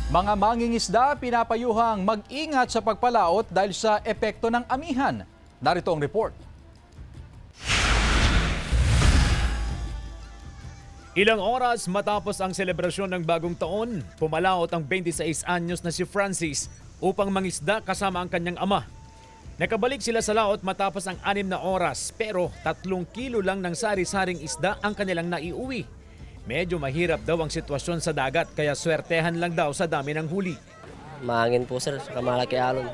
Mga mangingisda pinapayuhang mag-ingat sa pagpalaot dahil sa epekto ng amihan. Narito ang report. Ilang oras matapos ang selebrasyon ng bagong taon, pumalaot ang 26 anyos na si Francis upang mangisda kasama ang kanyang ama. Nakabalik sila sa laot matapos ang 6 na oras pero 3 kilo lang ng sari-saring isda ang kanilang naiuwi. Medyo mahirap daw ang sitwasyon sa dagat kaya swertehan lang daw sa dami ng huli. Mahangin po sir, saka malaki alon.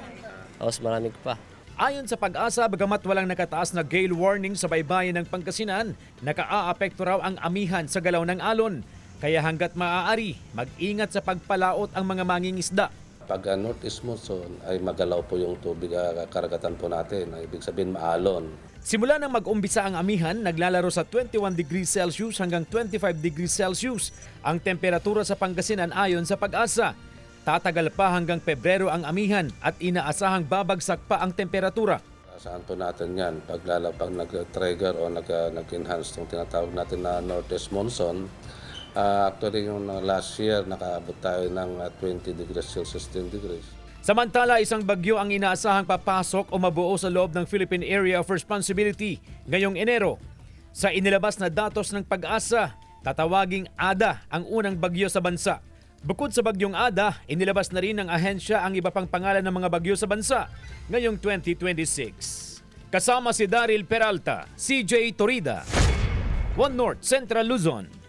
Tapos maraming pa. Ayon sa Pag-asa, bagamat walang nakataas na gale warning sa baybayin ng Pangasinan, nakaaapekto raw ang amihan sa galaw ng alon. Kaya hanggat maaari, mag-ingat sa pagpalaot ang mga mangingisda. Pag northeast monsoon ay magalaw po yung tubig karagatan po natin. Ibig sabihin maalon. Simula nang mag-umbisa ang amihan, naglalaro sa 21 degrees Celsius hanggang 25 degrees Celsius ang temperatura sa Pangasinan ayon sa Pag-asa. Tatagal pa hanggang Pebrero ang amihan at inaasahang babagsak pa ang temperatura. Saan po natin yan? Pag nag-trigger o nag-enhance itong tinatawag natin na northeast monsoon, actually yung last year nakaabot tayo ng 20 degrees Celsius, 10 degrees. Samantala, isang bagyo ang inaasahang papasok o mabuo sa loob ng Philippine Area of Responsibility ngayong Enero. Sa inilabas na datos ng Pag-asa, tatawaging Ada ang unang bagyo sa bansa. Bukod sa bagyong Ada, inilabas na rin ng ahensya ang iba pang pangalan ng mga bagyo sa bansa ngayong 2026. Kasama si Daryl Peralta, CJ Torida, One North Central Luzon.